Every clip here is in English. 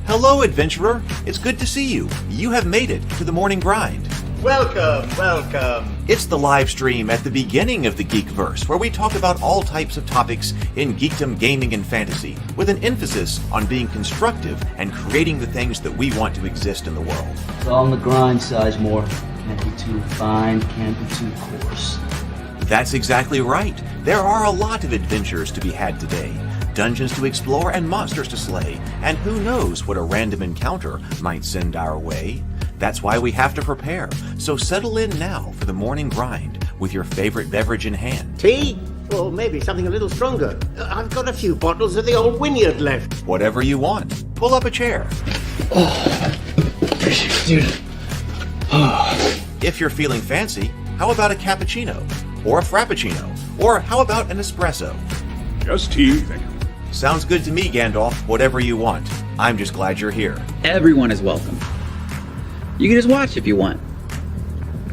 Hello, adventurer. It's good to see you. You have made it to the morning grind. Welcome, welcome. It's the live stream at the beginning of the Geekverse, where we talk about all types of topics in geekdom, gaming, and fantasy, with an emphasis on being constructive and creating the things that we want to exist in the world. It's all on the grind, Sizemore. Can't be too fine, can't be too coarse. That's exactly right. There are a lot of adventures to be had today. Dungeons to explore and monsters to slay, and who knows what a random encounter might send our way. That's why we have to prepare, so settle in now for the morning grind with your favorite beverage in hand. Tea? Or maybe something a little stronger. I've got a few bottles of the old Wynyard left. Whatever you want. Pull up a chair. Dude. If you're feeling fancy, how about a cappuccino? Or a frappuccino? Or how about an espresso? Just tea, thank you. Sounds good to me, Gandalf. Whatever you want. I'm just glad you're here. Everyone is welcome. You can just watch if you want.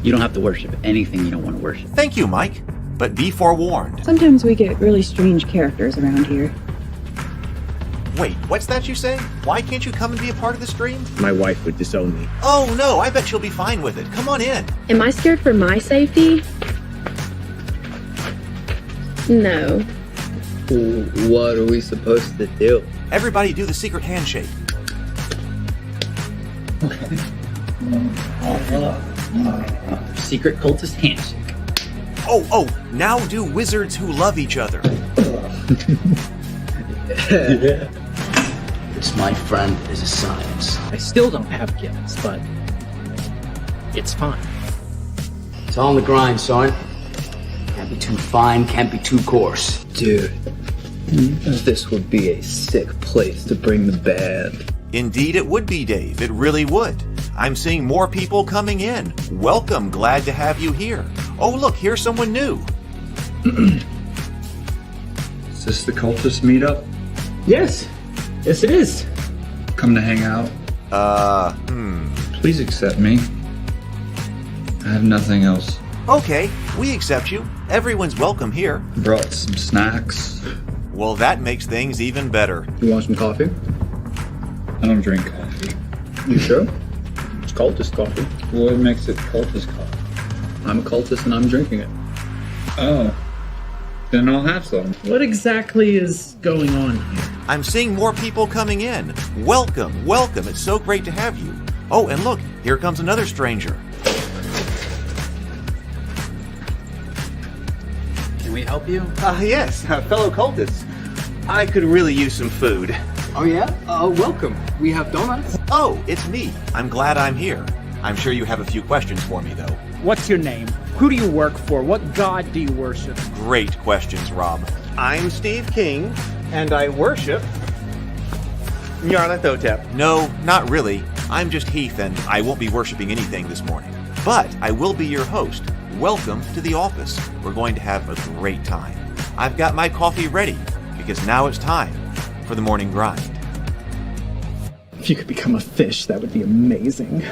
You don't have to worship anything you don't want to worship. Thank you, Mike. But be forewarned. Sometimes we get really strange characters around here. Wait, what's that you say? Why can't you come and be a part of the stream? My wife would disown me. Oh no, I bet she'll be fine with it. Come on in. Am I scared for my safety? No. What are we supposed to do? Everybody do the secret handshake. Secret cultist handshake. Oh, now do wizards who love each other. This, my friend, is a science. I still don't have gifts, but it's fine. It's all on the grind, son. Can't be too fine, can't be too coarse. Dude, this would be a sick place to bring the band. Indeed it would be, Dave. It really would. I'm seeing more people coming in. Welcome. Glad to have you here. Oh, look, here's someone new. Is this the cultist meetup? Yes it is. Come to hang out? Please accept me. I have nothing else. Okay, we accept you. Everyone's welcome here. Brought some snacks. Well, that makes things even better. You want some coffee? I don't drink coffee. You sure? It's cultist coffee. What makes it cultist coffee? I'm a cultist and I'm drinking it. Oh. Then I'll have some. What exactly is going on here? I'm seeing more people coming in. Welcome. It's so great to have you. Oh, and look, here comes another stranger. Can we help you? Yes, fellow cultists. I could really use some food. Oh yeah? Welcome. We have donuts. Oh, it's me. I'm glad I'm here. I'm sure you have a few questions for me, though. What's your name? Who do you work for? What god do you worship? Great questions, Rob. I'm Steve King, and I worship Nyarlathotep. No, not really. I'm just Heath, and I won't be worshiping anything this morning. But I will be your host. Welcome to the office. We're going to have a great time. I've got my coffee ready, because now it's time for the morning grind. If you could become a fish, that would be amazing.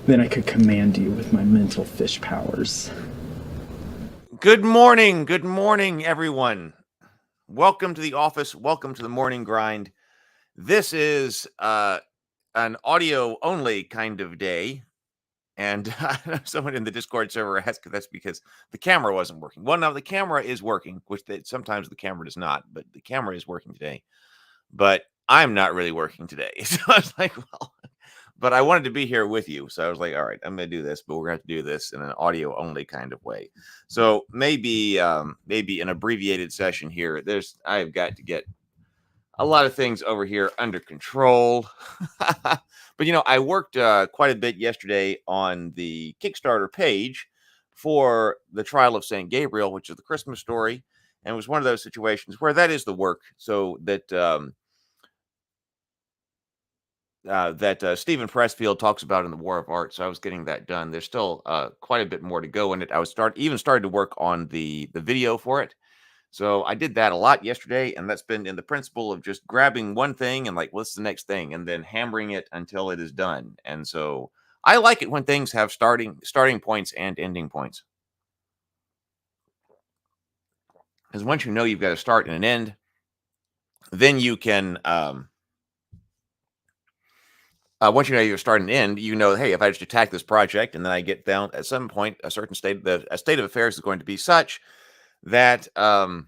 Then I could command you with my mental fish powers. Good morning, everyone. Welcome to the office. Welcome to the morning grind. This is an audio-only kind of day. And someone in the Discord server asked if that's because the camera wasn't working. Well, now the camera is working, which sometimes the camera does not, but the camera is working today. But I'm not really working today. So I was like, well, but I wanted to be here with you. So I was like, all right, I'm going to do this, but we're going to have to do this in an audio only kind of way. So maybe an abbreviated session here. I've got to get a lot of things over here under control. But, I worked quite a bit yesterday on the Kickstarter page for the Trial of St. Gabriel, which is the Christmas story. And it was one of those situations where that is the work. So that Stephen Pressfield talks about in the War of Art. So I was getting that done. There's still quite a bit more to go in it. I started to work on the video for it. So I did that a lot yesterday, and that's been in the principle of just grabbing one thing and like, what's the next thing, and then hammering it until it is done. And so I like it when things have starting points and ending points. Because once you know you've got a start and an end, then you can once you know your start and end, you know, hey, if I just attack this project and then I get down at some point, a certain state, a state of affairs is going to be such that the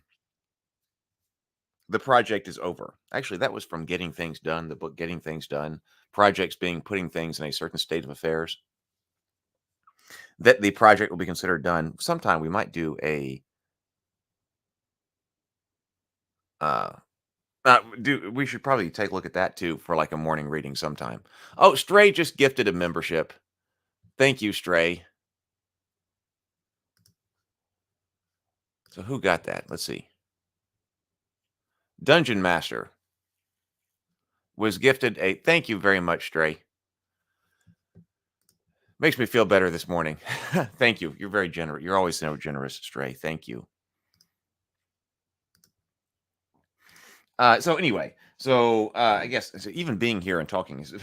project is over. Actually, that was from Getting Things Done, the book Getting Things Done. Projects being putting things in a certain state of affairs that the project will be considered done. Sometime we might do a we should probably take a look at that too for like a morning reading sometime. Oh, Stray just gifted a membership. Thank you, Stray. So who got that? Let's see. Dungeon Master was gifted a thank you very much, Stray. Makes me feel better this morning. Thank you. You're very generous. You're always so generous, Stray. Thank you. So anyway, I guess even being here and talking is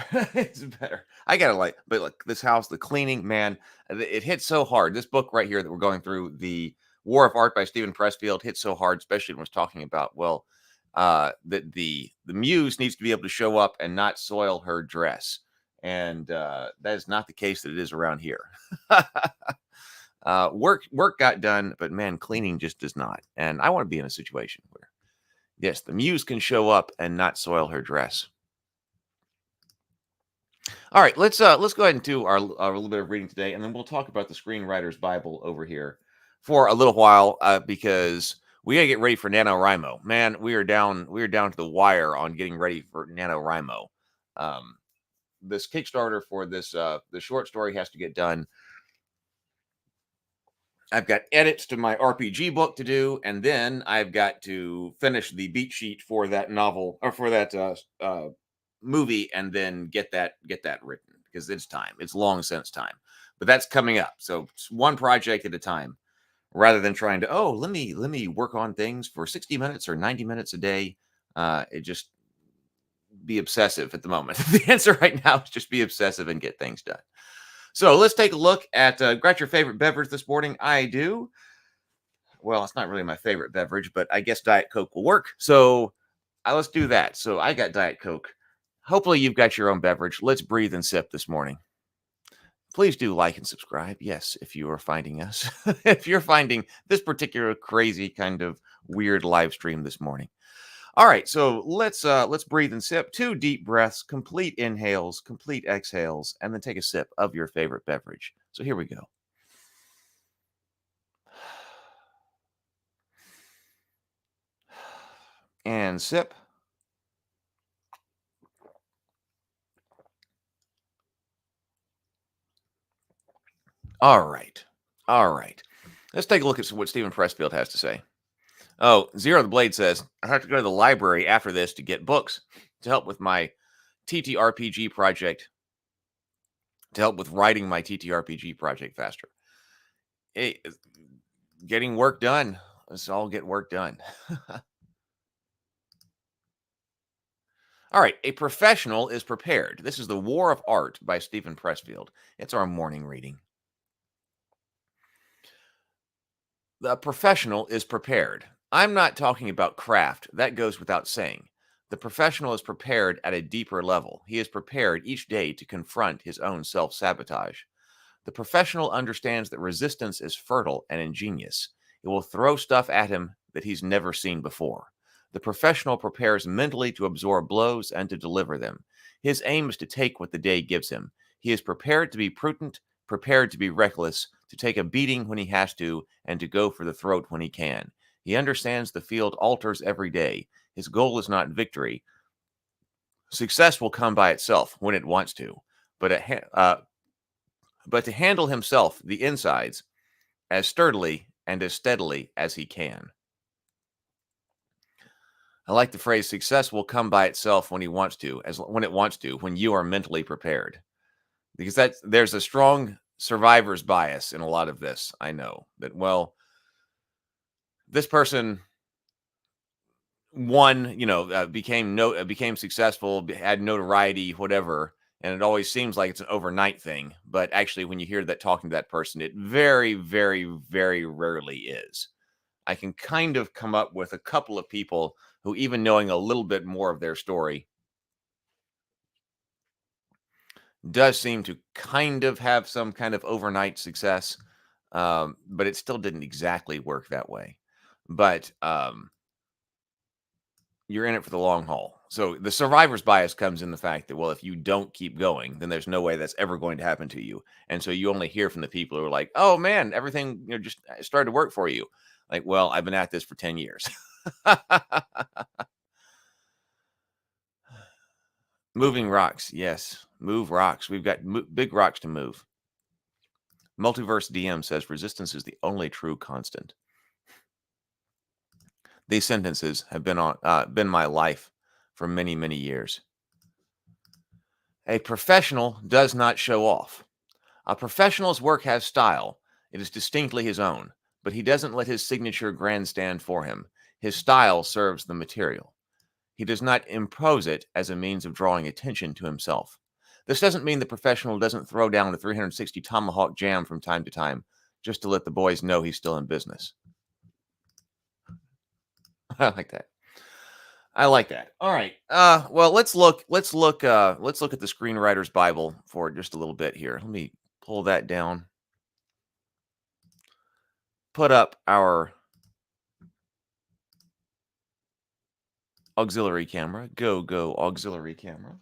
better. I gotta but like this house, the cleaning, man, it hits so hard. This book right here that we're going through, The War of Art by Stephen Pressfield, hits so hard, especially when it's talking about that the muse needs to be able to show up and not soil her dress, and that is not the case that it is around here. Work got done, but man, cleaning just does not. And I want to be in a situation where yes, the muse can show up and not soil her dress. All right, let's go ahead and do our little bit of reading today, and then we'll talk about the Screenwriter's Bible over here for a little while because we gotta get ready for NaNoWriMo. Man, we are down to the wire on getting ready for NaNoWriMo. This Kickstarter for this the short story has to get done. I've got edits to my RPG book to do, and then I've got to finish the beat sheet for that novel or for that movie, and then get that written because it's time. It's long since time, but that's coming up. So it's one project at a time, rather than trying to let me work on things for 60 minutes or 90 minutes a day. It just be obsessive at the moment. The answer right now is just be obsessive and get things done. So let's take a look at got your favorite beverage this morning. I do. Well, it's not really my favorite beverage, but I guess Diet Coke will work. So let's do that. So I got Diet Coke. Hopefully you've got your own beverage. Let's breathe and sip this morning. Please do like and subscribe. Yes, if you are finding us, if you're finding this particular crazy kind of weird live stream this morning. All right, so let's breathe and sip. 2 deep breaths, complete inhales, complete exhales, and then take a sip of your favorite beverage. So here we go. And sip. All right. Let's take a look at what Stephen Pressfield has to say. Oh, Zero the Blade says, I have to go to the library after this to get books to help with my TTRPG project, to help with writing my TTRPG project faster. Hey, getting work done. Let's all get work done. All right, a professional is prepared. This is The War of Art by Stephen Pressfield. It's our morning reading. The professional is prepared. I'm not talking about craft. That goes without saying. The professional is prepared at a deeper level. He is prepared each day to confront his own self-sabotage. The professional understands that resistance is fertile and ingenious. It will throw stuff at him that he's never seen before. The professional prepares mentally to absorb blows and to deliver them. His aim is to take what the day gives him. He is prepared to be prudent, prepared to be reckless, to take a beating when he has to, and to go for the throat when he can. He understands the field alters every day. His goal is not victory. Success will come by itself when it wants to, but to handle himself, the insides, as sturdily and as steadily as he can. I like the phrase, success will come by itself when he wants to, when it wants to, when you are mentally prepared. Because there's a strong survivor's bias in a lot of this. I know that, well, this person won, became successful, had notoriety, whatever, and it always seems like it's an overnight thing. But actually, when you hear that talking to that person, it very, very, very rarely is. I can kind of come up with a couple of people who, even knowing a little bit more of their story, does seem to kind of have some kind of overnight success, but it still didn't exactly work that way. But you're in it for the long haul. So the survivor's bias comes in the fact that, well, if you don't keep going, then there's no way that's ever going to happen to you. And so you only hear from the people who are like, oh man, everything just started to work for you. Like, well, I've been at this for 10 years. Moving rocks. Yes. Move rocks. We've got big rocks to move. Multiverse DM says resistance is the only true constant. These sentences have been my life for many, many years. A professional does not show off. A professional's work has style. It is distinctly his own, but he doesn't let his signature grandstand for him. His style serves the material. He does not impose it as a means of drawing attention to himself. This doesn't mean the professional doesn't throw down the 360 tomahawk jam from time to time, just to let the boys know he's still in business. I like that. I like that. All right. Well, let's look at the Screenwriter's Bible for just a little bit here. Let me pull that down. Put up our auxiliary camera. Go auxiliary camera.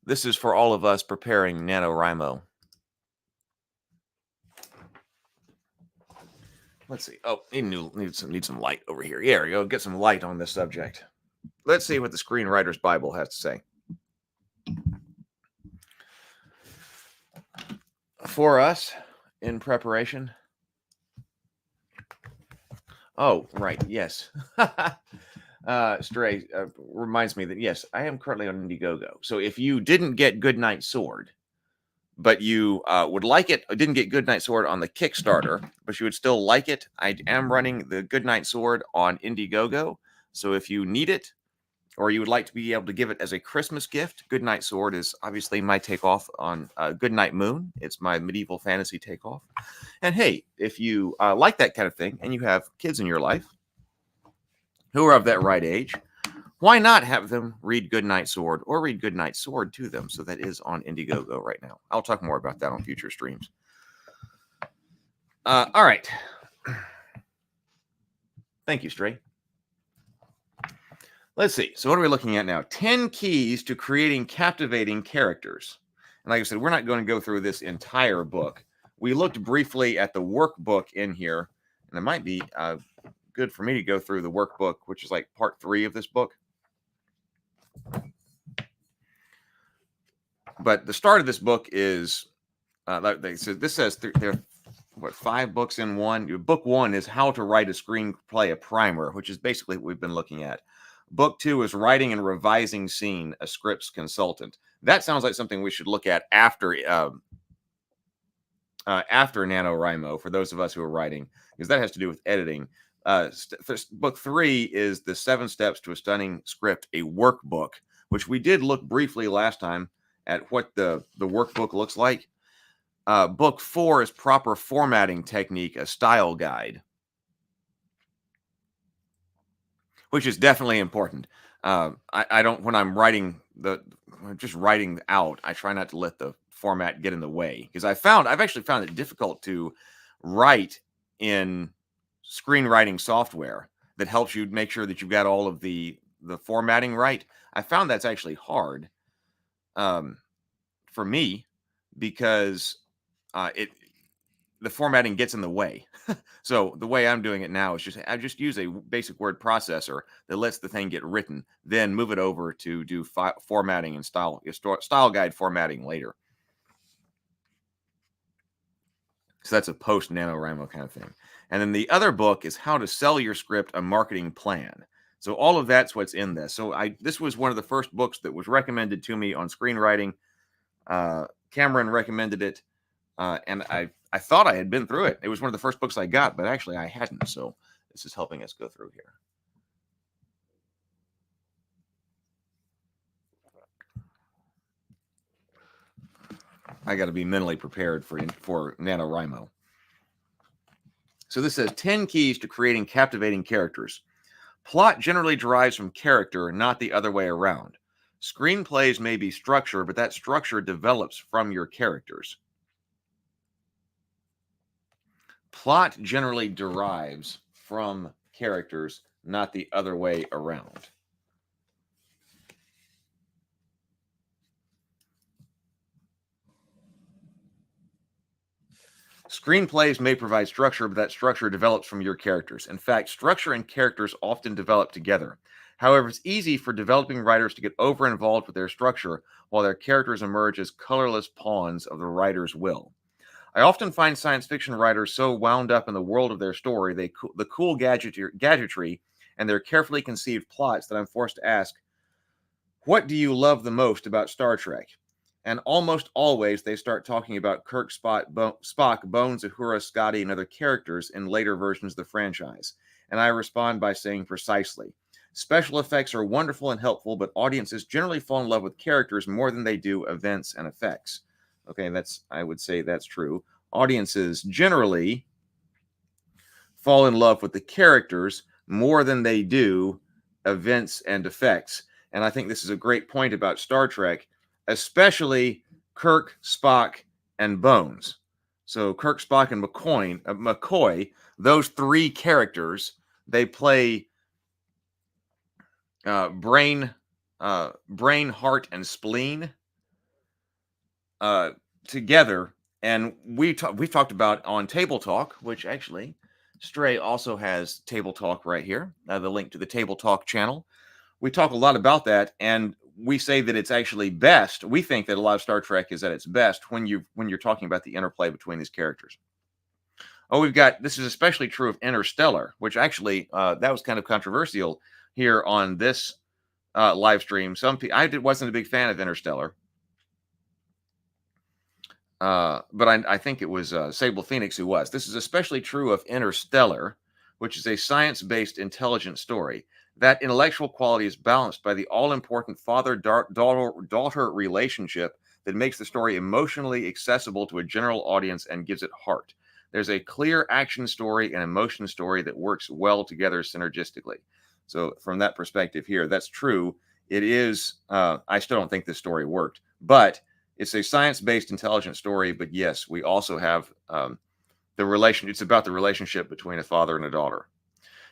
This is for all of us preparing NaNoWriMo. Let's see. Oh, need some light over here. Yeah, there we go. Get some light on this subject. Let's see what the Screenwriter's Bible has to say. For us, in preparation. Oh, right. Yes. Stray reminds me that, yes, I am currently on Indiegogo. So if you didn't get Goodnight Sword, but you would like it, didn't get Goodnight Sword on the Kickstarter, but you would still like it, I am running the Goodnight Sword on Indiegogo. So if you need it, or you would like to be able to give it as a Christmas gift, Goodnight Sword is obviously my takeoff on Goodnight Moon. It's my medieval fantasy takeoff. And hey, if you like that kind of thing, and you have kids in your life who are of that right age, why not have them read Goodnight Sword or read Goodnight Sword to them? So that is on Indiegogo right now. I'll talk more about that on future streams. All right. Thank you, Stray. Let's see. So what are we looking at now? 10 keys to creating captivating characters. And like I said, we're not going to go through this entire book. We looked briefly at the workbook in here, and it might be good for me to go through the workbook, which is like part 3 of this book. But the start of this book is, this says there are 5 books in one. Book 1 is how to write a screenplay, a primer, which is basically what we've been looking at. Book 2 is writing and revising scene, a scripts consultant. That sounds like something we should look at after NaNoWriMo, for those of us who are writing, because that has to do with editing. Book 3 is the 7 steps to a stunning script, a workbook, which we did look briefly last time at what the workbook looks like. Book 4 is proper formatting technique, a style guide, which is definitely important. I don't, when I'm writing just writing out, I try not to let the format get in the way, because I've actually found it difficult to write in screenwriting software that helps you make sure that you've got all of the formatting right. I found that's actually hard for me, because the formatting gets in the way. So the way I'm doing it now is I just use a basic word processor that lets the thing get written, then move it over to do formatting and style guide formatting later. So that's a post NaNoWriMo kind of thing. And then the other book is how to sell your script, a marketing plan. So all of that's what's in this. So this was one of the first books that was recommended to me on screenwriting. Cameron recommended it. And I thought I had been through it. It was one of the first books I got, but actually I hadn't. So this is helping us go through here. I got to be mentally prepared for NaNoWriMo. So this says 10 keys to creating captivating characters. Plot generally derives from character, not the other way around. Screenplays may be structure, but that structure develops from your characters. Plot generally derives from characters, not the other way around. Screenplays may provide structure, but that structure develops from your characters. In fact, structure and characters often develop together. However, it's easy for developing writers to get over-involved with their structure while their characters emerge as colorless pawns of the writer's will. I often find science fiction writers so wound up in the world of their story, the cool gadgetry, and their carefully conceived plots that I'm forced to ask, what do you love the most about Star Trek? And almost always they start talking about Kirk, Spock, Bones, Uhura, Scotty, and other characters in later versions of the franchise. And I respond by saying precisely. Special effects are wonderful and helpful, but audiences generally fall in love with characters more than they do events and effects. Okay, I would say that's true. Audiences generally fall in love with the characters more than they do events and effects. And I think this is a great point about Star Trek, especially Kirk, Spock, and Bones. So Kirk, Spock, and McCoy, those three characters, they play brain, heart, and spleen together. And we've talked about on Table Talk, which actually Stray also has Table Talk right here, the link to the Table Talk channel. We talk a lot about that, and we say that it's actually best. We think that a lot of Star Trek is at its best when you're talking about the interplay between these characters. Oh, this is especially true of Interstellar, which actually that was kind of controversial here on this live stream. I wasn't a big fan of Interstellar, but I think it was Sable Phoenix who was. This is especially true of Interstellar, which is a science-based intelligent story. That intellectual quality is balanced by the all-important father-daughter relationship that makes the story emotionally accessible to a general audience and gives it heart. There's a clear action story and emotion story that works well together synergistically. So from that perspective here, that's true. It is, I still don't think this story worked, but it's a science-based intelligent story. But yes, we also have it's about the relationship between a father and a daughter.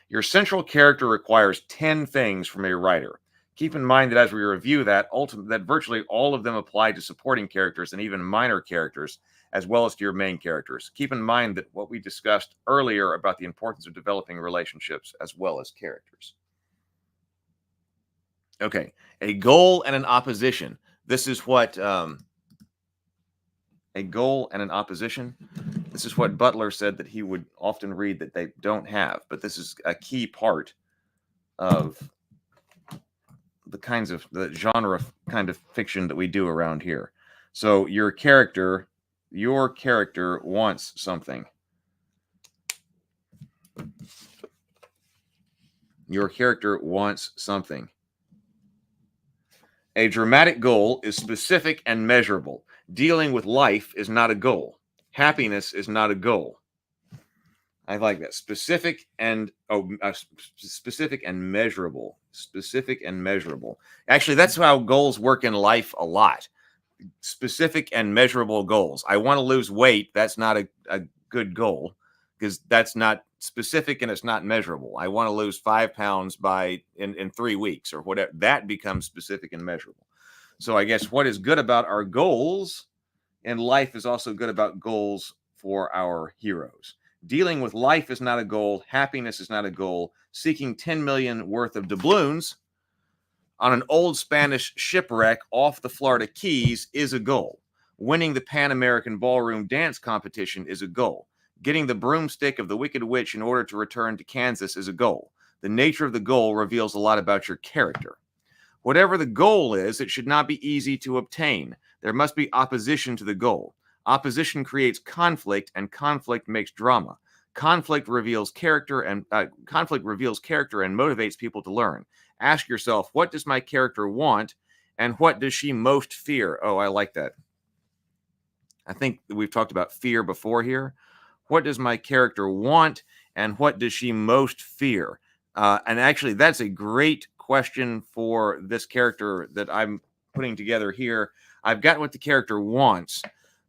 Your central character requires 10 things from a writer. Keep in mind that as we review that virtually all of them apply to supporting characters and even minor characters, as well as to your main characters. Keep in mind that what we discussed earlier about the importance of developing relationships as well as characters. Okay, a goal and an opposition. This is what a goal and an opposition. This is what Butler said that he would often read that they don't have, but this is a key part of the genre kind of fiction that we do around here. So your character wants something. Your character wants something. A dramatic goal is specific and measurable. Dealing with life is not a goal. Happiness is not a goal. I like that. Specific and measurable. Specific and measurable. Actually, that's how goals work in life a lot. Specific and measurable goals. I want to lose weight. That's not a good goal because that's not specific and it's not measurable. I want to lose 5 pounds in 3 weeks or whatever. That becomes specific and measurable. So I guess what is good about our goals in life is also good about goals for our heroes. Dealing with life is not a goal. Happiness is not a goal. Seeking 10 million worth of doubloons on an old Spanish shipwreck off the Florida Keys is a goal. Winning the Pan American Ballroom Dance Competition is a goal. Getting the broomstick of the Wicked Witch in order to return to Kansas is a goal. The nature of the goal reveals a lot about your character. Whatever the goal is, it should not be easy to obtain. There must be opposition to the goal. Opposition creates conflict, and conflict makes drama. Conflict reveals character and motivates people to learn. Ask yourself, what does my character want, and what does she most fear? Oh, I like that. I think we've talked about fear before here. What does my character want, and what does she most fear? And actually, that's a great question for this character that I'm putting together here. I've got what the character wants,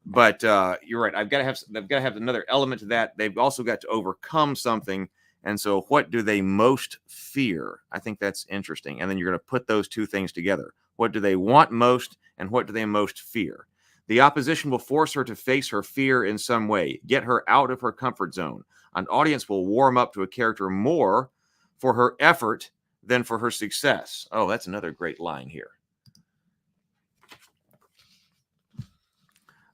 but you're right. I've got to have another element to that. They've also got to overcome something. And so, what do they most fear? I think that's interesting. And then you're going to put those two things together. What do they want most, and what do they most fear? The opposition will force her to face her fear in some way, get her out of her comfort zone. An audience will warm up to a character more for her effort than for her success. Oh, that's another great line here.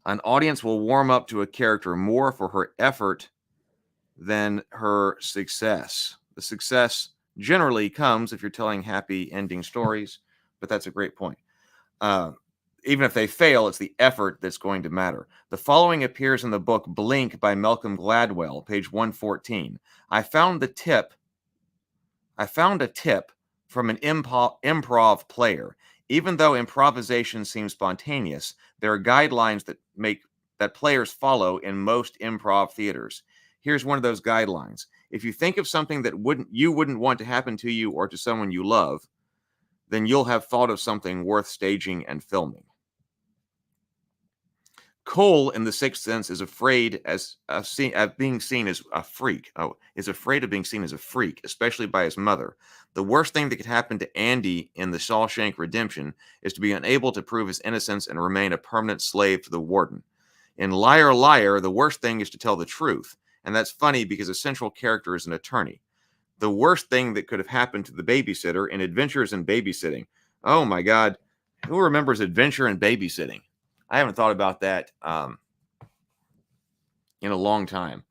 An audience will warm up to a character more for her effort than her success. The success generally comes if you're telling happy ending stories, but that's a great point. Even if they fail, it's the effort that's going to matter. The following appears in the book Blink by Malcolm Gladwell, page 114. I found a tip from an improv player. Even though improvisation seems spontaneous, there are guidelines that players follow in most improv theaters. Here's one of those guidelines. If you think of something that you wouldn't want to happen to you or to someone you love, then you'll have thought of something worth staging and filming. Cole, in The Sixth Sense, is afraid of being seen as a freak. Is afraid of being seen as a freak, especially by his mother. The worst thing that could happen to Andy in The Shawshank Redemption is to be unable to prove his innocence and remain a permanent slave to the warden. In Liar, Liar, the worst thing is to tell the truth. And that's funny because the central character is an attorney. The worst thing that could have happened to the babysitter in Adventures in Babysitting. Oh my God. Who remembers Adventure in Babysitting? I haven't thought about that in a long time.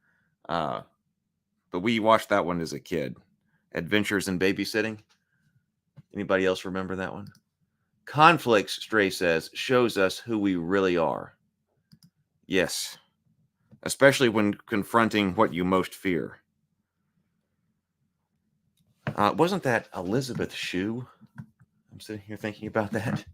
But we watched that one as a kid. Adventures in Babysitting. Anybody else remember that one? Conflicts, Stray says, shows us who we really are. Yes. Especially when confronting what you most fear. Wasn't that Elizabeth Shue? I'm sitting here thinking about that.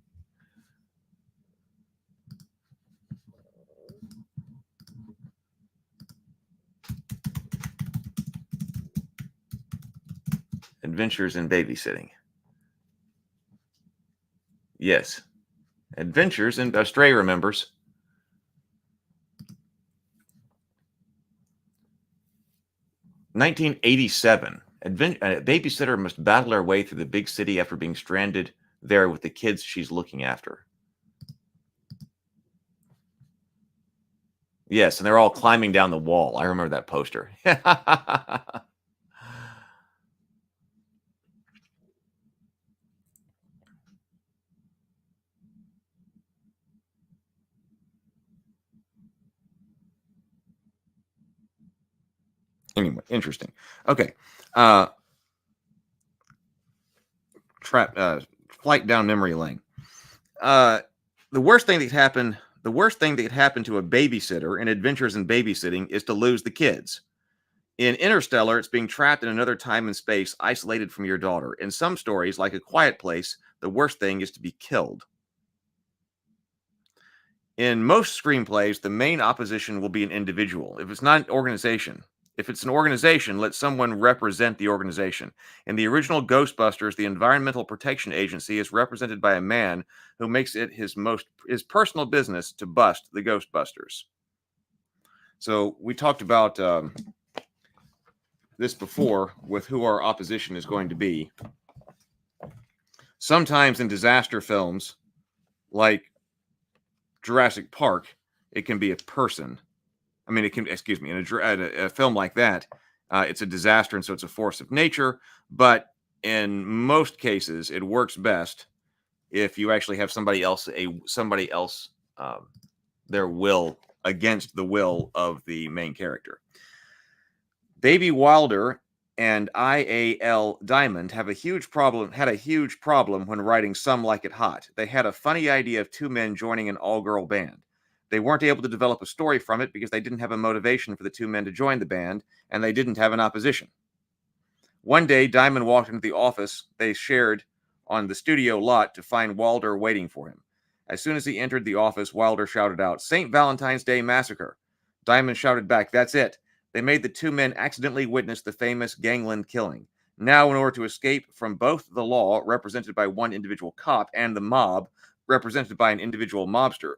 Adventures in Babysitting. Yes. Adventures in Stray remembers. (1987). A babysitter must battle her way through the big city after being stranded there with the kids she's looking after. Yes, and they're all climbing down the wall. I remember that poster. Anyway, interesting. Okay. Flight down memory lane. The worst thing that could happen to a babysitter in Adventures in Babysitting is to lose the kids. In Interstellar, it's being trapped in another time and space, isolated from your daughter. In some stories, like A Quiet Place, the worst thing is to be killed. In most screenplays, the main opposition will be an individual. If it's not an organization, let someone represent the organization. In the original Ghostbusters, the Environmental Protection Agency is represented by a man who makes it his personal business to bust the Ghostbusters. So we talked about this before with who our opposition is going to be. Sometimes in disaster films, like Jurassic Park, it can be a person. I mean, in a film like that, it's a disaster, and so it's a force of nature. But in most cases, it works best if you actually have somebody else, their will against the will of the main character. Baby Wilder and IAL Diamond had a huge problem when writing Some Like It Hot. They had a funny idea of two men joining an all-girl band. They weren't able to develop a story from it because they didn't have a motivation for the two men to join the band, and they didn't have an opposition. One day, Diamond walked into the office they shared on the studio lot to find Wilder waiting for him. As soon as he entered the office, Wilder shouted out, "St. Valentine's Day Massacre." Diamond shouted back, "That's it." They made the two men accidentally witness the famous gangland killing. Now, in order to escape from both the law, represented by one individual cop, and the mob, represented by an individual mobster,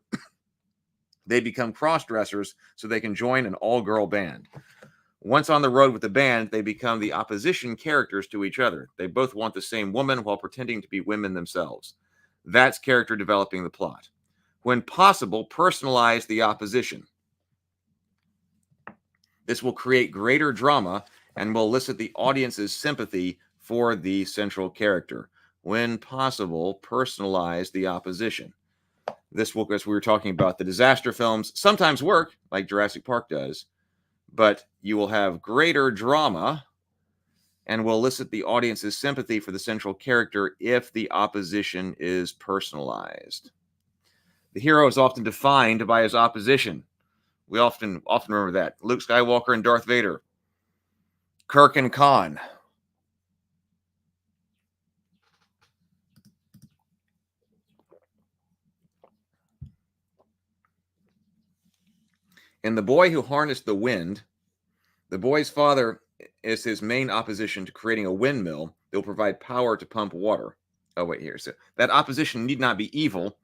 they become cross-dressers so they can join an all-girl band. Once on the road with the band, they become the opposition characters to each other. They both want the same woman while pretending to be women themselves. That's character developing the plot. When possible, personalize the opposition. This will create greater drama and will elicit the audience's sympathy for the central character. When possible, personalize the opposition. This will, as we were talking about, the disaster films sometimes work, like Jurassic Park does, but you will have greater drama and will elicit the audience's sympathy for the central character if the opposition is personalized. The hero is often defined by his opposition. We often remember that. Luke Skywalker and Darth Vader. Kirk and Khan. In The Boy Who Harnessed the Wind, the boy's father is his main opposition to creating a windmill that will provide power to pump water. Oh, wait, here. So that opposition need not be evil.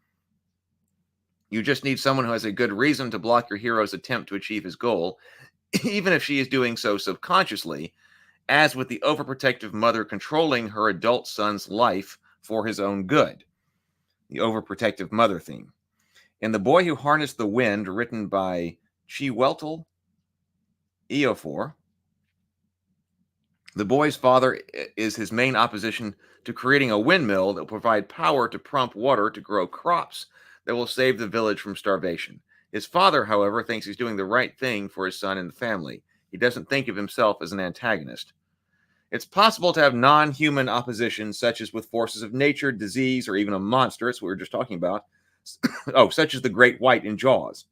You just need someone who has a good reason to block your hero's attempt to achieve his goal, even if she is doing so subconsciously, as with the overprotective mother controlling her adult son's life for his own good. The overprotective mother theme. In The Boy Who Harnessed the Wind, written by Chiwetel Ejiofor, the boy's father is his main opposition to creating a windmill that will provide power to pump water to grow crops that will save the village from starvation. His father, however, thinks he's doing the right thing for his son and the family. He doesn't think of himself as an antagonist. It's possible to have non-human opposition, such as with forces of nature, disease, or even a monster. It's what we were just talking about. Such as the Great White in Jaws.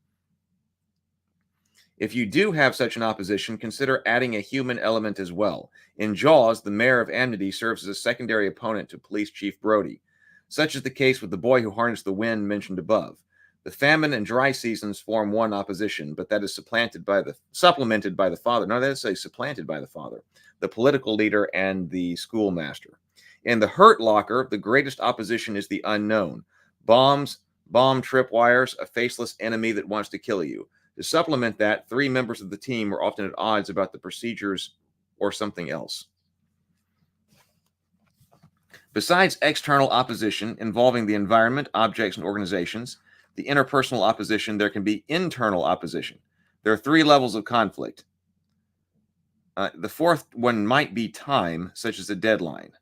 If you do have such an opposition, consider adding a human element as well. In Jaws, the mayor of Amity serves as a secondary opponent to Police Chief Brody. Such is the case with The Boy Who Harnessed the Wind mentioned above. The famine and dry seasons form one opposition, but that is supplemented by the father. No, that is supplanted by the father, the political leader, and the schoolmaster. In The Hurt Locker, the greatest opposition is the unknown. Bombs, bomb tripwires, a faceless enemy that wants to kill you. To supplement that, three members of the team are often at odds about the procedures or something else. Besides external opposition involving the environment, objects, and organizations, the interpersonal opposition, there can be internal opposition. There are three levels of conflict. The fourth one might be time, such as a deadline.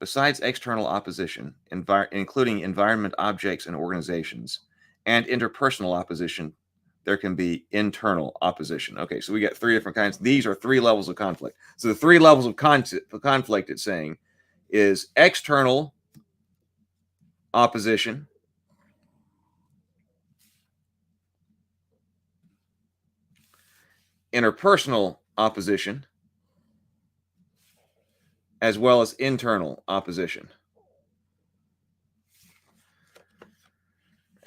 Besides external opposition, including environment, objects, and organizations, and interpersonal opposition, there can be internal opposition. Okay, so we got three different kinds. These are three levels of conflict. So the three levels of conflict, it's saying, is external opposition, interpersonal opposition, as well as internal opposition.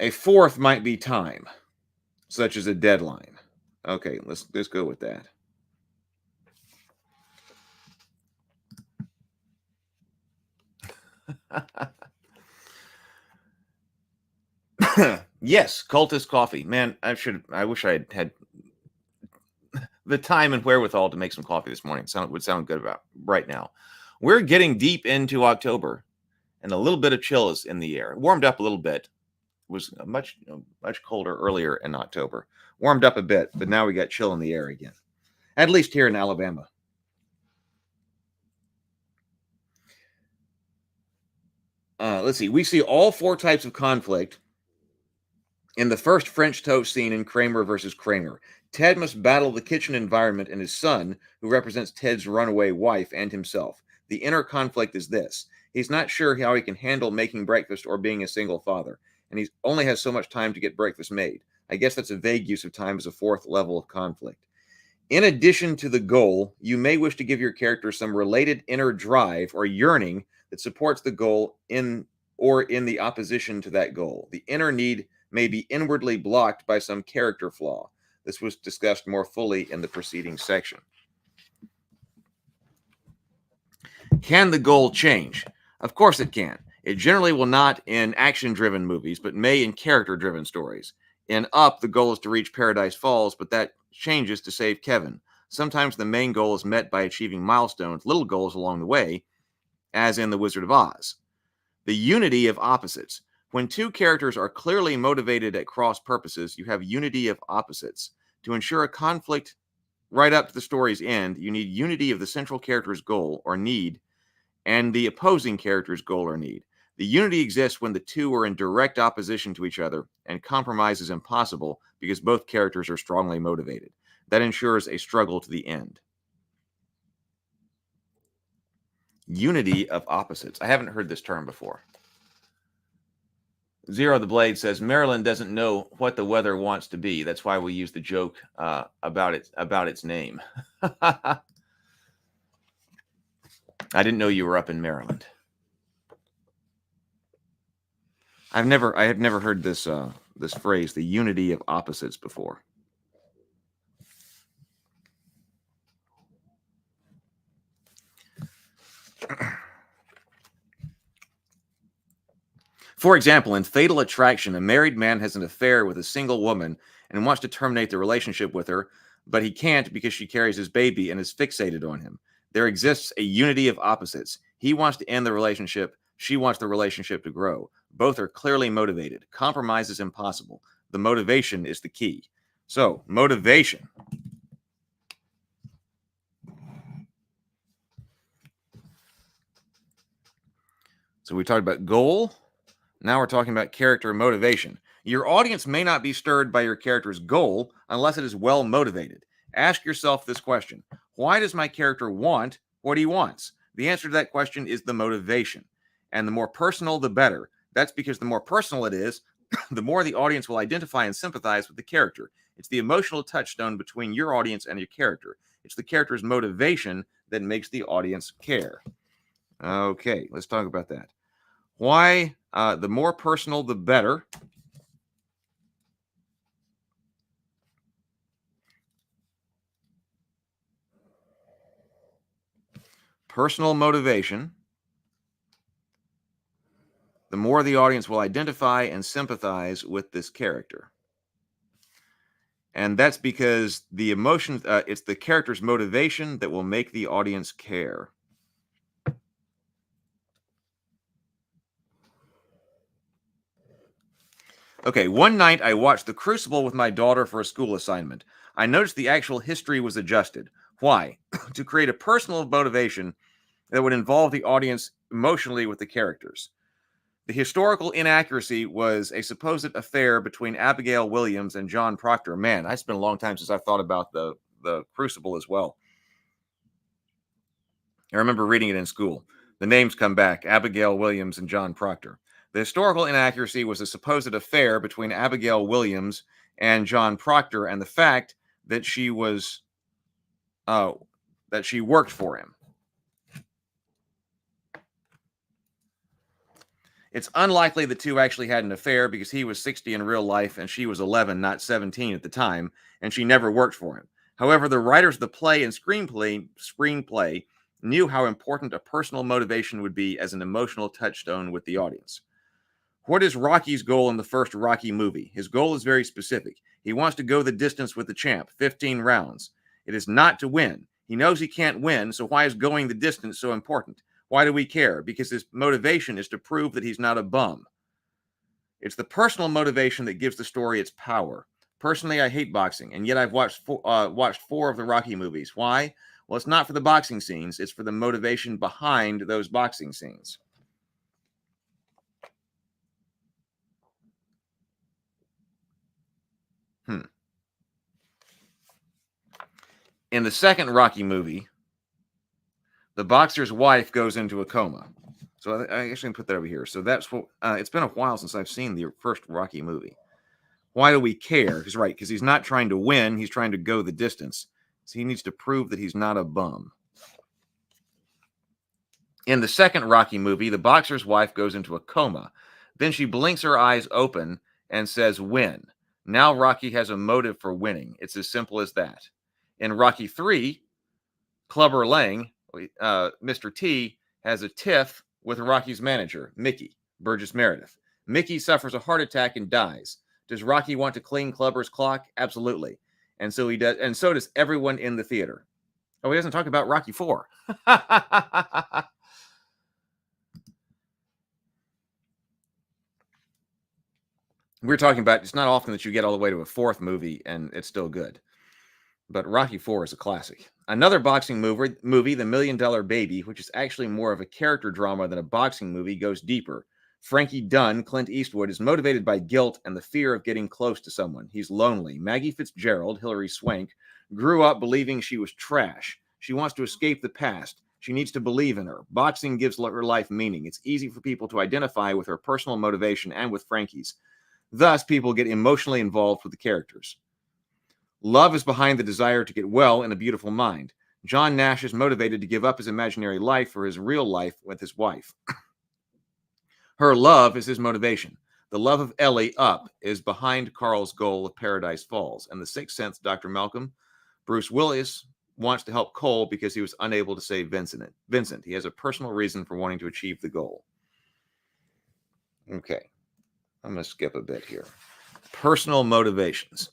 A fourth might be time, such as a deadline. Okay, let's go with that. Yes, cultist coffee. Man, I wish I had the time and wherewithal to make some coffee this morning. Would sound good about right now. We're getting deep into October, and a little bit of chill is in the air. It warmed up a little bit. It was much colder earlier in October. Warmed up a bit, but now we got chill in the air again. At least here in Alabama. Let's see. We see all four types of conflict in the first French toast scene in Kramer versus Kramer. Ted must battle the kitchen environment and his son, who represents Ted's runaway wife and himself. The inner conflict is this. He's not sure how he can handle making breakfast or being a single father, and he only has so much time to get breakfast made. I guess that's a vague use of time as a fourth level of conflict. In addition to the goal, you may wish to give your character some related inner drive or yearning that supports the goal in the opposition to that goal. The inner need may be inwardly blocked by some character flaw. This was discussed more fully in the preceding section. Can the goal change? Of course it can. It generally will not in action-driven movies, but may in character-driven stories. In Up, the goal is to reach Paradise Falls, but that changes to save Kevin. Sometimes the main goal is met by achieving milestones, little goals along the way, as in The Wizard of Oz. The unity of opposites. When two characters are clearly motivated at cross purposes, you have unity of opposites. To ensure a conflict right up to the story's end, you need unity of the central character's goal or need and the opposing character's goal or need. The unity exists when the two are in direct opposition to each other, and compromise is impossible because both characters are strongly motivated. That ensures a struggle to the end. Unity of opposites. I haven't heard this term before. Zero the Blade says Maryland doesn't know what the weather wants to be. That's why we use the joke about its name. I didn't know you were up in Maryland. I had never heard this this phrase, the unity of opposites, before. For example, in Fatal Attraction, a married man has an affair with a single woman and wants to terminate the relationship with her, but he can't because she carries his baby and is fixated on him. There exists a unity of opposites. He wants to end the relationship. She wants the relationship to grow. Both are clearly motivated. Compromise is impossible. The motivation is the key. So, motivation. So we talked about goal. Now we're talking about character motivation. Your audience may not be stirred by your character's goal unless it is well motivated. Ask yourself this question. Why does my character want what he wants? The answer to that question is the motivation. And the more personal, the better. That's because the more personal it is, the more the audience will identify and sympathize with the character. It's the emotional touchstone between your audience and your character. It's the character's motivation that makes the audience care. Okay, let's talk about that. Why the more personal, the better. Personal motivation. The more the audience will identify and sympathize with this character. And that's because the emotion, it's the character's motivation that will make the audience care. Okay, one night I watched The Crucible with my daughter for a school assignment. I noticed the actual history was adjusted. Why? To create a personal motivation that would involve the audience emotionally with the characters. The historical inaccuracy was a supposed affair between Abigail Williams and John Proctor. Man, it's been a long time since I've thought about the Crucible as well. I remember reading it in school. The names come back, Abigail Williams and John Proctor. The historical inaccuracy was a supposed affair between Abigail Williams and John Proctor, and the fact that she was that she worked for him. It's unlikely the two actually had an affair because he was 60 in real life and she was 11, not 17 at the time, and she never worked for him. However, the writers of the play and screenplay knew how important a personal motivation would be as an emotional touchstone with the audience. What is Rocky's goal in the first Rocky movie? His goal is very specific. He wants to go the distance with the champ, 15 rounds. It is not to win. He knows he can't win, so why is going the distance so important? Why do we care? Because his motivation is to prove that he's not a bum. It's the personal motivation that gives the story its power. Personally, I hate boxing, and yet I've watched four of the Rocky movies. Why? Well, it's not for the boxing scenes. It's for the motivation behind those boxing scenes. In the second Rocky movie, the boxer's wife goes into a coma. So I actually put that over here. So that's what it's been a while since I've seen the first Rocky movie. Why do we care? He's right, because he's not trying to win. He's trying to go the distance. So he needs to prove that he's not a bum. In the second Rocky movie, the boxer's wife goes into a coma. Then she blinks her eyes open and says, win. Now Rocky has a motive for winning. It's as simple as that. In Rocky 3, Clubber Lang, Mr. T, has a tiff with Rocky's manager, Mickey, Burgess Meredith. Mickey suffers a heart attack and dies. Does Rocky want to clean Clubber's clock? Absolutely. And so he does, and so does everyone in the theater. Oh, he doesn't talk about Rocky IV. We're talking about, it's not often that you get all the way to a fourth movie and it's still good. But Rocky IV is a classic. Another boxing movie, The $1 Million Baby, which is actually more of a character drama than a boxing movie, goes deeper. Frankie Dunn, Clint Eastwood, is motivated by guilt and the fear of getting close to someone. He's lonely. Maggie Fitzgerald, Hilary Swank, grew up believing she was trash. She wants to escape the past. She needs to believe in her. Boxing gives her life meaning. It's easy for people to identify with her personal motivation and with Frankie's. Thus, people get emotionally involved with the characters. Love is behind the desire to get well in a beautiful mind. John Nash is motivated to give up his imaginary life for his real life with his wife. Her love is his motivation. The love of Ellie Up is behind Carl's goal of Paradise Falls. And The Sixth Sense, Dr. Malcolm, Bruce Willis wants to help Cole because he was unable to save Vincent. He has a personal reason for wanting to achieve the goal. Okay. I'm going to skip a bit here. Personal motivations.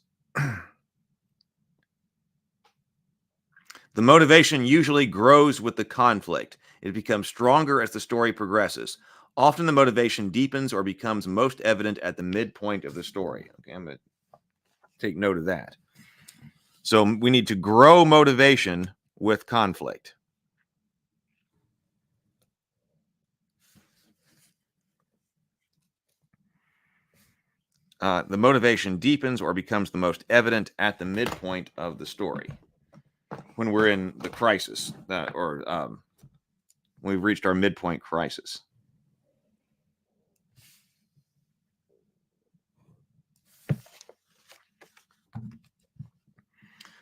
The motivation usually grows with the conflict. It becomes stronger as the story progresses. Often the motivation deepens or becomes most evident at the midpoint of the story. Okay, I'm going to take note of that. So we need to grow motivation with conflict. The motivation deepens or becomes the most evident at the midpoint of the story. When we're in the crisis, when we've reached our midpoint crisis.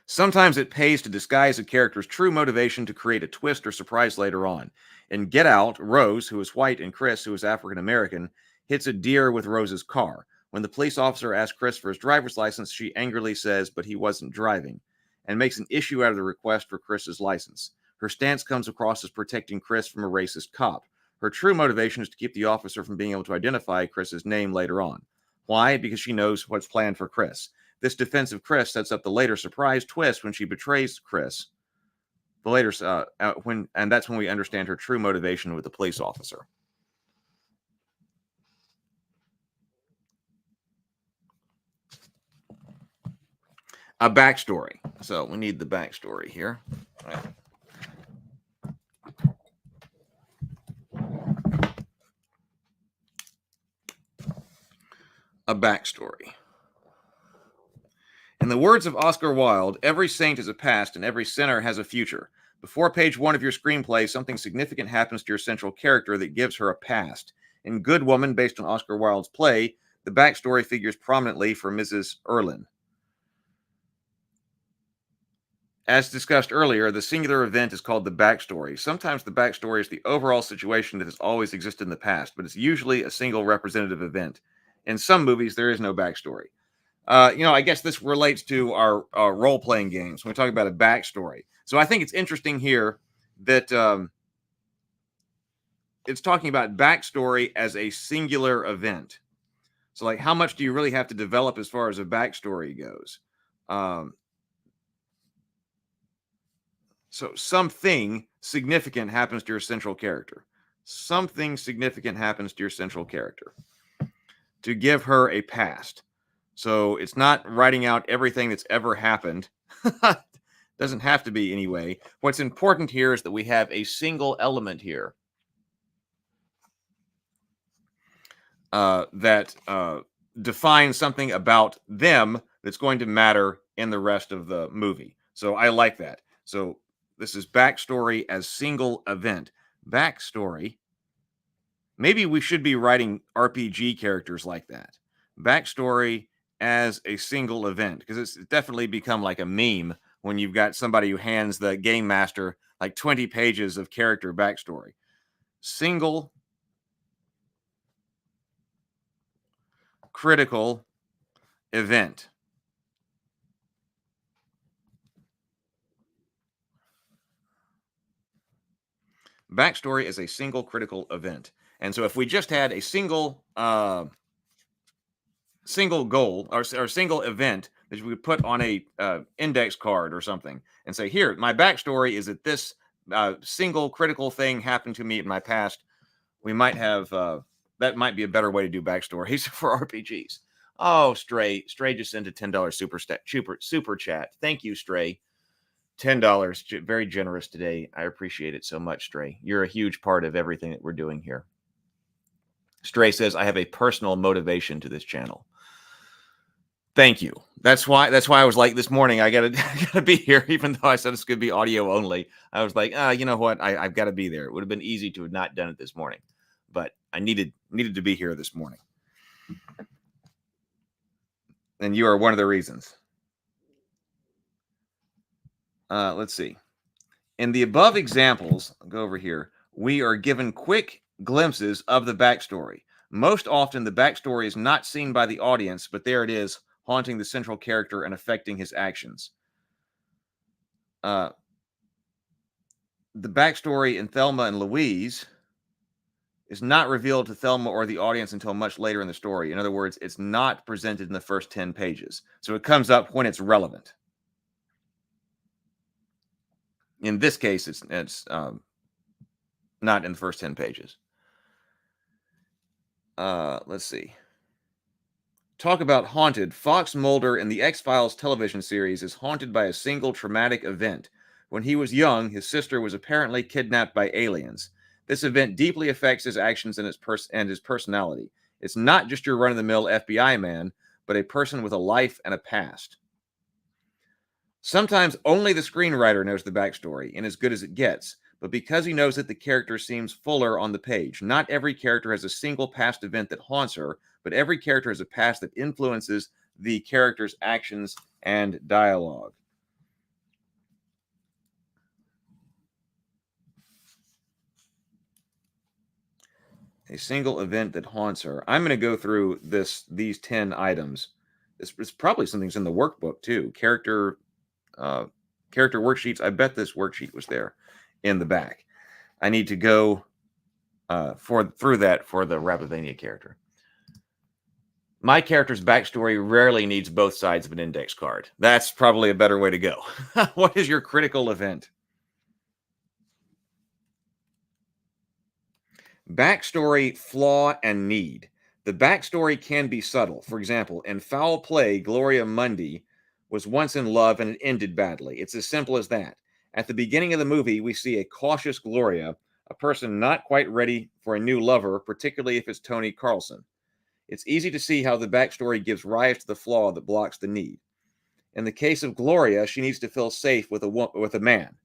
Sometimes it pays to disguise a character's true motivation to create a twist or surprise later on. In Get Out, Rose, who is white, and Chris, who is African American, hits a deer with Rose's car. When the police officer asks Chris for his driver's license, she angrily says, but he wasn't driving, and makes an issue out of the request for Chris's license. Her stance comes across as protecting Chris from a racist cop. Her true motivation is to keep the officer from being able to identify Chris's name later on. Why? Because she knows what's planned for Chris. This defense of Chris sets up the later surprise twist when she betrays Chris. And that's when we understand her true motivation with the police officer. A backstory. So we need the backstory here. All right. A backstory. In the words of Oscar Wilde, every saint has a past and every sinner has a future. Before page 1 of your screenplay, something significant happens to your central character that gives her a past. In Good Woman, based on Oscar Wilde's play, the backstory figures prominently for Mrs. Erlin. As discussed earlier, the singular event is called the backstory. Sometimes the backstory is the overall situation that has always existed in the past, but it's usually a single representative event. In some movies, there is no backstory. I guess this relates to our role-playing games when we talk about a backstory. So I think it's interesting here that it's talking about backstory as a singular event. So, like, how much do you really have to develop as far as a backstory goes? So something significant happens to your central character. Something significant happens to your central character to give her a past. So it's not writing out everything that's ever happened. Doesn't have to be anyway. What's important here is that we have a single element here that defines something about them that's going to matter in the rest of the movie. So I like that. So this is backstory as single event. Backstory. Maybe we should be writing RPG characters like that. Backstory as a single event, because it's definitely become like a meme when you've got somebody who hands the game master like 20 pages of character backstory. Single critical event. Backstory is a single critical event. And so if we just had a single goal or single event that we would put on a index card or something and say, here, my backstory is that this single critical thing happened to me in my past, we might have that might be a better way to do backstories for RPGs. Oh, Stray just sent a $10 super chat. Thank you, Stray. $10, very generous today. I appreciate it so much, Stray. You're a huge part of everything that we're doing here. Stray says, I have a personal motivation to this channel. Thank you. That's why I was like this morning, I gotta be here, even though I said it's gonna be audio only. I was like, you know what? I've got to be there. It would have been easy to have not done it this morning, but I needed to be here this morning. And you are one of the reasons. Let's see. In the above examples, I'll go over here, we are given quick glimpses of the backstory. Most often, the backstory is not seen by the audience, but there it is, haunting the central character and affecting his actions. The backstory in Thelma and Louise is not revealed to Thelma or the audience until much later in the story. In other words, it's not presented in the first 10 pages. So it comes up when it's relevant. In this case, it's not in the first 10 pages. Let's see. Talk about haunted. Fox Mulder in the X-Files television series is haunted by a single traumatic event. When he was young, his sister was apparently kidnapped by aliens. This event deeply affects his actions and his personality. It's not just your run-of-the-mill FBI man, but a person with a life and a past. Sometimes only the screenwriter knows the backstory, and as good as it gets, but because he knows it, the character seems fuller on the page. Not every character has a single past event that haunts her, but every character has a past that influences the character's actions and dialogue. A single event that haunts her. I'm going to go through these 10 items. It's probably something that's in the workbook too. Character worksheets. I bet this worksheet was there in the back. I need to go through that for the Rapavania character. My character's backstory rarely needs both sides of an index card. That's probably a better way to go. What is your critical event? Backstory, flaw, and need. The backstory can be subtle. For example, in Foul Play, Gloria Mundy was once in love and it ended badly. It's as simple as that. At the beginning of the movie, we see a cautious Gloria, a person not quite ready for a new lover, particularly if it's Tony Carlson. It's easy to see how the backstory gives rise to the flaw that blocks the need. In the case of Gloria, she needs to feel safe with a man.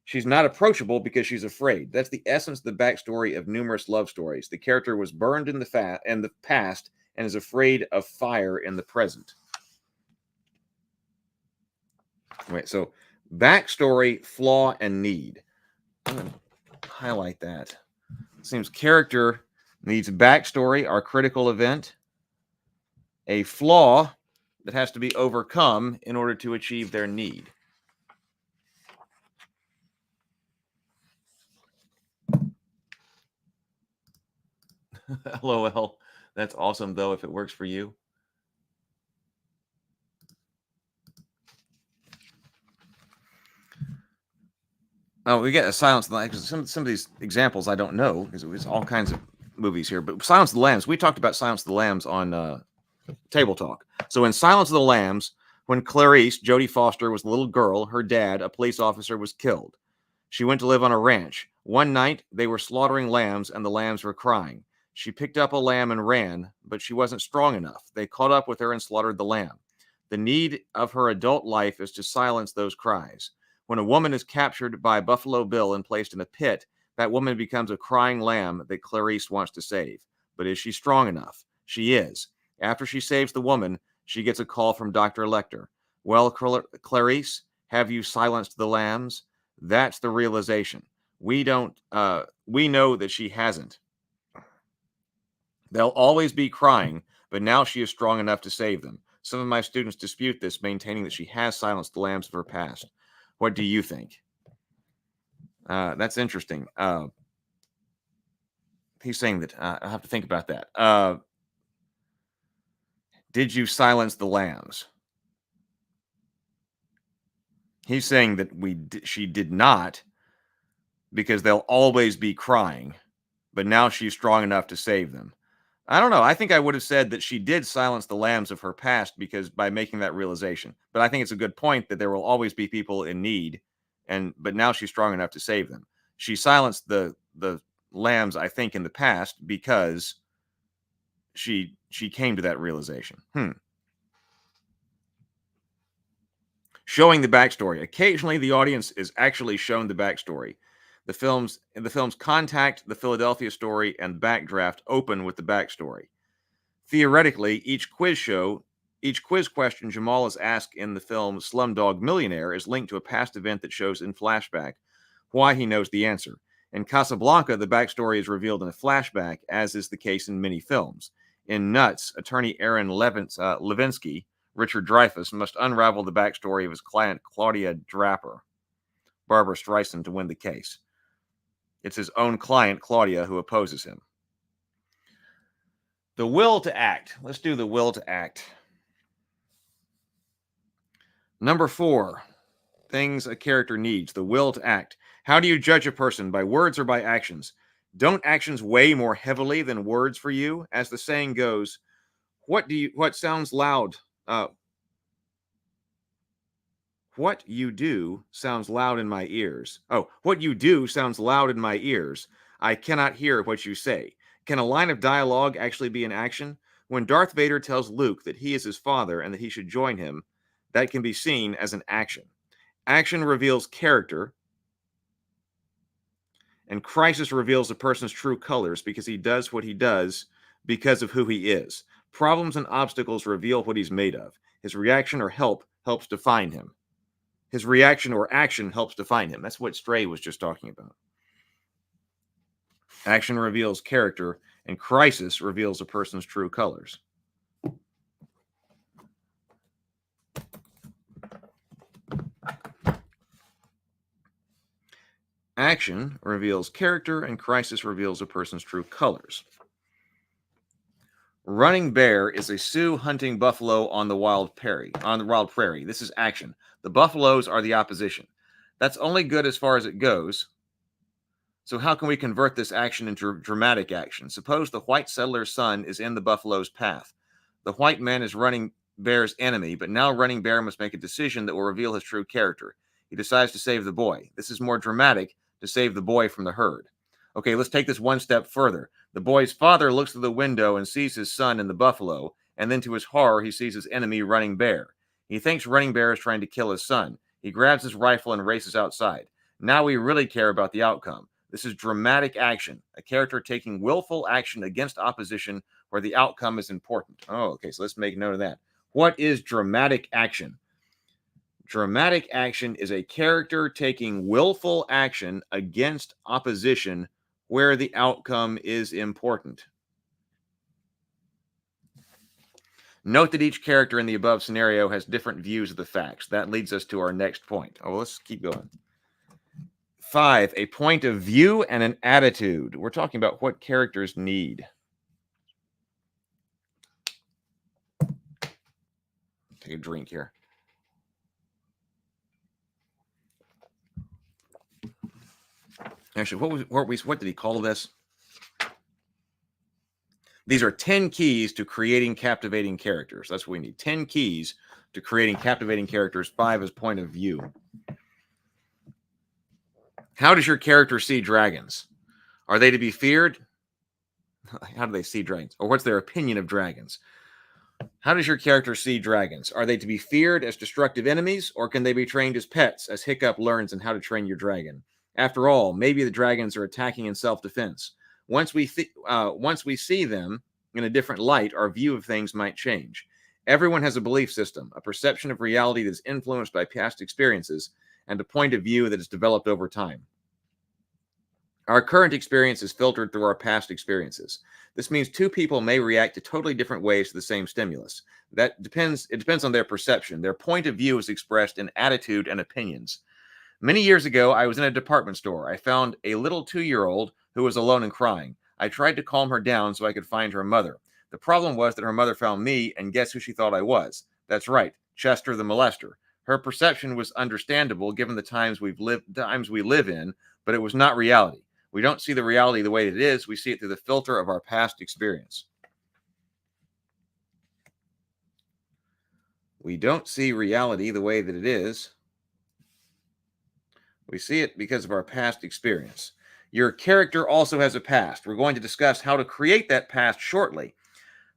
She's not approachable because she's afraid. That's the essence of the backstory of numerous love stories. The character was burned in the past and is afraid of fire in the present. Wait, so backstory, flaw, and need. I'm going to highlight that. It seems character needs backstory, our critical event, a flaw that has to be overcome in order to achieve their need. LOL. That's awesome, though, if it works for you. Oh, we get a Silence of the Lambs. Some of these examples I don't know because it's all kinds of movies here. But Silence of the Lambs, we talked about Silence of the Lambs on Table Talk. So in Silence of the Lambs, when Clarice, Jodie Foster, was a little girl, her dad, a police officer, was killed. She went to live on a ranch. One night, they were slaughtering lambs, and the lambs were crying. She picked up a lamb and ran, but she wasn't strong enough. They caught up with her and slaughtered the lamb. The need of her adult life is to silence those cries. When a woman is captured by Buffalo Bill and placed in a pit, that woman becomes a crying lamb that Clarice wants to save. But is she strong enough? She is. After she saves the woman, she gets a call from Dr. Lecter. Well, Clarice, have you silenced the lambs? That's the realization. We know that she hasn't. They'll always be crying, but now she is strong enough to save them. Some of my students dispute this, maintaining that she has silenced the lambs of her past. What do you think? That's interesting. he's saying that I'll have to think about that. Did you silence the lambs? He's saying that she did not, because they'll always be crying, but now she's strong enough to save them. I don't know. I think I would have said that she did silence the lambs of her past because by making that realization. But I think it's a good point that there will always be people in need, but now she's strong enough to save them. She silenced the lambs, I think, in the past because she came to that realization. Showing the backstory. Occasionally, the audience is actually shown the backstory. The film's Contact, the Philadelphia Story, and Backdraft open with the backstory. Theoretically, each quiz question Jamal is asked in the film Slumdog Millionaire is linked to a past event that shows in flashback why he knows the answer. In Casablanca, the backstory is revealed in a flashback, as is the case in many films. In Nuts, attorney Aaron Levinsky, Richard Dreyfuss, must unravel the backstory of his client Claudia Draper, Barbara Streisand, to win the case. It's his own client, Claudia, who opposes him. The will to act. Let's do the will to act. Number 4, things a character needs. The will to act. How do you judge a person? By words or by actions? Don't actions weigh more heavily than words for you? As the saying goes, what sounds loud? What you do sounds loud in my ears. Oh, what you do sounds loud in my ears. I cannot hear what you say. Can a line of dialogue actually be an action? When Darth Vader tells Luke that he is his father and that he should join him, that can be seen as an action. Action reveals character, and crisis reveals a person's true colors because he does what he does because of who he is. Problems and obstacles reveal what he's made of. His reaction or helps define him. His reaction or action helps define him. That's what Stray was just talking about. Action reveals character, and crisis reveals a person's true colors. Action reveals character, and crisis reveals a person's true colors. Running bear is a Sioux hunting buffalo on the wild prairie. This is action. The buffaloes are the opposition. That's only good as far as it goes. So how can we convert this action into dramatic action? Suppose the white settler's son is in the buffalo's path. The white man is running bear's enemy, but now running bear must make a decision that will reveal his true character. He decides to save the boy. This is more dramatic, to save the boy from the herd. Okay, let's take this one step further. The boy's father looks through the window and sees his son in the buffalo, and then to his horror, he sees his enemy, running bear. He thinks running bear is trying to kill his son. He grabs his rifle and races outside. Now we really care about the outcome. This is dramatic action, a character taking willful action against opposition where the outcome is important. Oh, okay, so let's make note of that. What is dramatic action? Dramatic action is a character taking willful action against opposition where the outcome is important. Note that each character in the above scenario has different views of the facts. That leads us to our next point. Oh, let's keep going. 5, a point of view and an attitude. We're talking about what characters need. Take a drink here. Actually, what did he call this? These are 10 keys to creating captivating characters. That's what we need. 10 keys to creating captivating characters. 5 is point of view. How does your character see dragons? Are they to be feared? How do they see dragons? Or what's their opinion of dragons? How does your character see dragons? Are they to be feared as destructive enemies, or can they be trained as pets, as Hiccup learns in How to Train Your Dragon? After all, maybe the dragons are attacking in self-defense. Once we see them in a different light, our view of things might change. Everyone has a belief system, a perception of reality that is influenced by past experiences, and a point of view that is developed over time. Our current experience is filtered through our past experiences. This means two people may react to totally different ways to the same stimulus. It depends on their perception. Their point of view is expressed in attitude and opinions. Many years ago, I was in a department store. I found a little 2-year-old who was alone and crying. I tried to calm her down so I could find her mother. The problem was that her mother found me, and guess who she thought I was? That's right, Chester the molester. Her perception was understandable given the times we live in, but it was not reality. We don't see the reality the way it is. We see it through the filter of our past experience. We don't see reality the way that it is. We see it because of our past experience. Your character also has a past. We're going to discuss how to create that past shortly.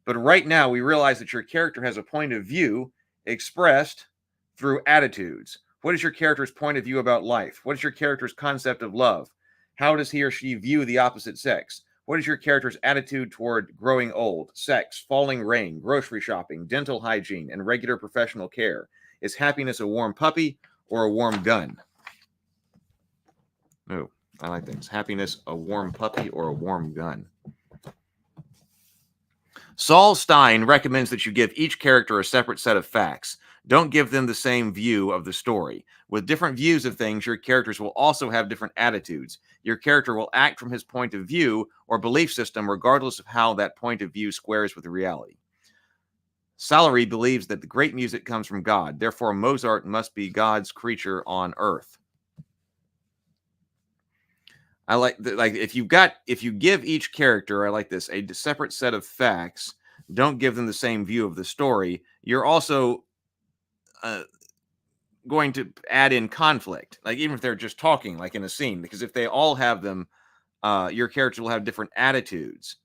But right now, we realize that your character has a point of view expressed through attitudes. What is your character's point of view about life? What is your character's concept of love? How does he or she view the opposite sex? What is your character's attitude toward growing old, sex, falling rain, grocery shopping, dental hygiene, and regular professional care? Is happiness a warm puppy or a warm gun? Oh, I like that. Is happiness a warm puppy or a warm gun? Saul Stein recommends that you give each character a separate set of facts. Don't give them the same view of the story. With different views of things, your characters will also have different attitudes. Your character will act from his point of view or belief system regardless of how that point of view squares with reality. Salery believes that the great music comes from God. Therefore, Mozart must be God's creature on earth. I like if you give each character, I like this, a separate set of facts. Don't give them the same view of the story. You're also going to add in conflict, like even if they're just talking, like in a scene, because if they all have them, your character will have different attitudes.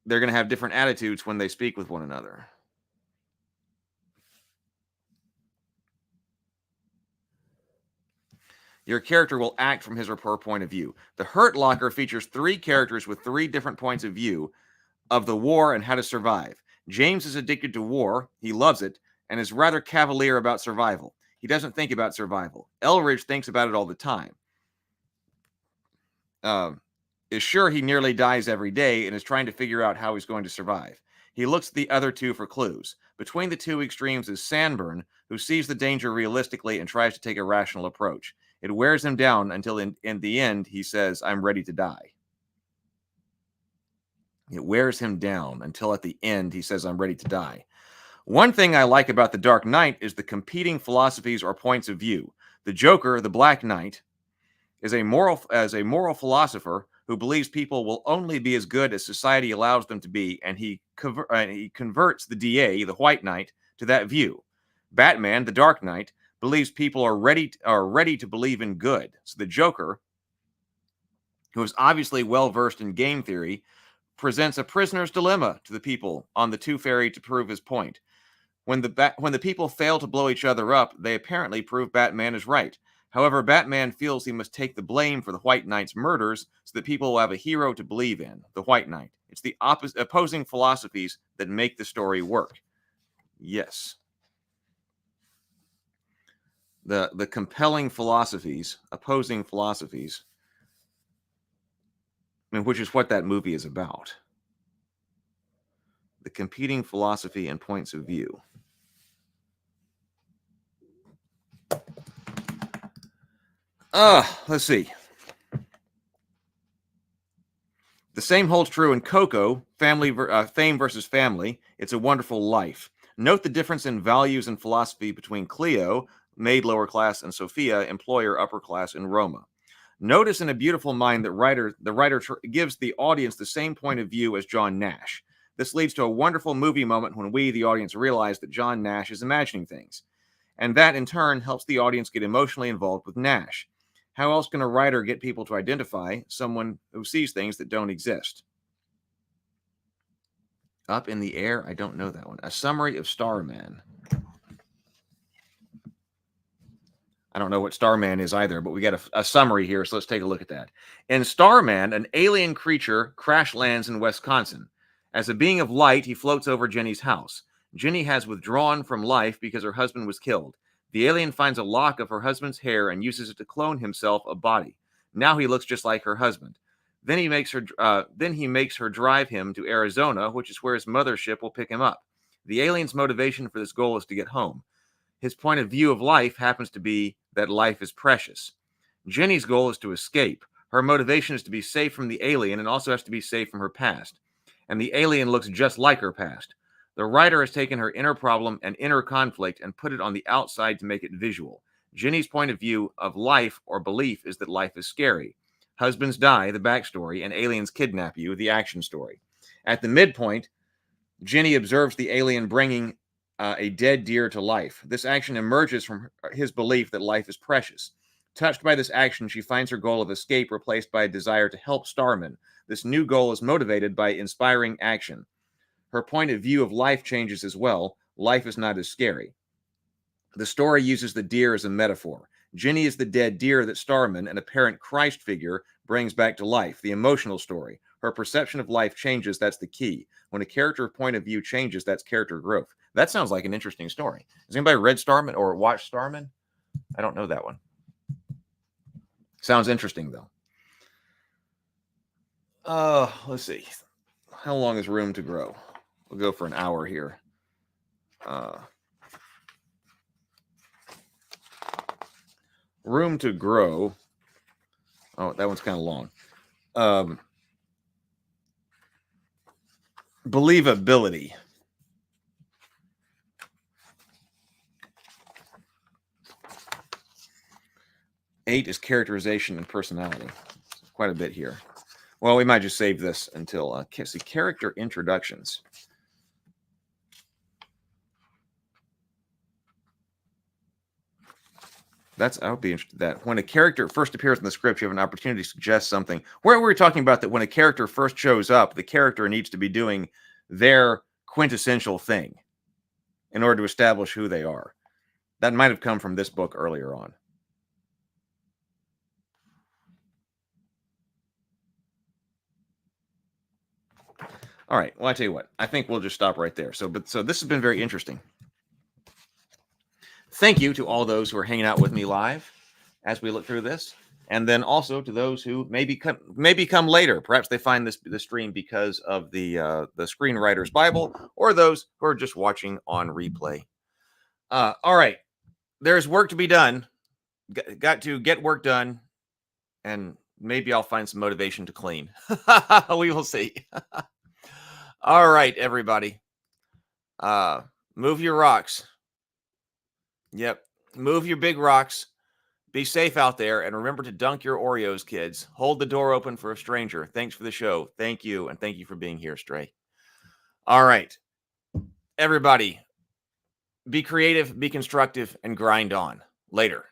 They're going to have different attitudes when they speak with one another. Your character will act from his or her point of view. The Hurt Locker features 3 characters with 3 different points of view of the war and how to survive. James is addicted to war. He loves it and is rather cavalier about survival. He doesn't think about survival. Elridge thinks about it all the time. Is sure he nearly dies every day and is trying to figure out how he's going to survive. He looks at the other 2 for clues. Between the 2 extremes is Sanborn, who sees the danger realistically and tries to take a rational approach. It wears him down until in the end he says, I'm ready to die. It wears him down until at the end he says, I'm ready to die. One thing I like about The Dark Knight is the competing philosophies or points of view. The Joker, the Black Knight, is a moral philosopher who believes people will only be as good as society allows them to be, and he converts the DA, the White Knight, to that view. Batman, the Dark Knight, believes people are ready to believe in good. So the Joker, who is obviously well-versed in game theory, presents a prisoner's dilemma to the people on the Tooth Fairy to prove his point. When the people fail to blow each other up, they apparently prove Batman is right. However, Batman feels he must take the blame for the White Knight's murders so that people will have a hero to believe in, the White Knight. It's the opposing philosophies that make the story work. Yes. The compelling philosophies, opposing philosophies, which is what that movie is about. The competing philosophy and points of view. Let's see. The same holds true in Coco, Fame versus Family. It's a Wonderful Life. Note the difference in values and philosophy between Cleo, maid lower class, and Sophia, employer upper class in Roma. Notice in A Beautiful Mind that the writer gives the audience the same point of view as John Nash. This leads to a wonderful movie moment when we, the audience, realize that John Nash is imagining things. And that, in turn, helps the audience get emotionally involved with Nash. How else can a writer get people to identify someone who sees things that don't exist? Up in the Air? I don't know that one. A Summary of Starman. I don't know what Starman is either, but we got a summary here, so let's take a look at that. In Starman, an alien creature crash lands in Wisconsin. As a being of light, he floats over Jenny's house. Jenny has withdrawn from life because her husband was killed. The alien finds a lock of her husband's hair and uses it to clone himself a body. Now he looks just like her husband. Then he makes her drive him to Arizona, which is where his mothership will pick him up. The alien's motivation for this goal is to get home. His point of view of life happens to be that life is precious. Jenny's goal is to escape. Her motivation is to be safe from the alien and also has to be safe from her past. And the alien looks just like her past. The writer has taken her inner problem and inner conflict and put it on the outside to make it visual. Ginny's point of view of life or belief is that life is scary. Husbands die, the backstory, and aliens kidnap you, the action story. At the midpoint, Ginny observes the alien bringing a dead deer to life. This action emerges from his belief that life is precious. Touched by this action, she finds her goal of escape replaced by a desire to help Starman. This new goal is motivated by inspiring action. Her point of view of life changes as well. Life is not as scary. The story uses the deer as a metaphor. Ginny is the dead deer that Starman, an apparent Christ figure, brings back to life, the emotional story. Her perception of life changes, that's the key. When a character's point of view changes, that's character growth. That sounds like an interesting story. Has anybody read Starman or watched Starman? I don't know that one. Sounds interesting, though. Let's see. How long is Room to Grow? We'll go for an hour here. Room to Grow. Oh, that one's kind of long. Believability. Eight is characterization and personality. Quite a bit here. Well, we might just save this until see character introductions. I would be interested in that. When a character first appears in the script, you have an opportunity to suggest something. Where we were talking about that when a character first shows up, the character needs to be doing their quintessential thing in order to establish who they are. That might have come from this book earlier on. All right. Well, I tell you what, I think we'll just stop right there. So this has been very interesting. Thank you to all those who are hanging out with me live as we look through this. And then also to those who maybe come later. Perhaps they find the stream because of the Screenwriter's Bible, or those who are just watching on replay. All right. There's work to be done. Got to get work done. And maybe I'll find some motivation to clean. We will see. All right, everybody. Move your rocks. Yep. Move your big rocks. Be safe out there. And remember to dunk your Oreos, kids. Hold the door open for a stranger. Thanks for the show. Thank you. And thank you for being here, Stray. All right. Everybody, be creative, be constructive, and grind on. Later.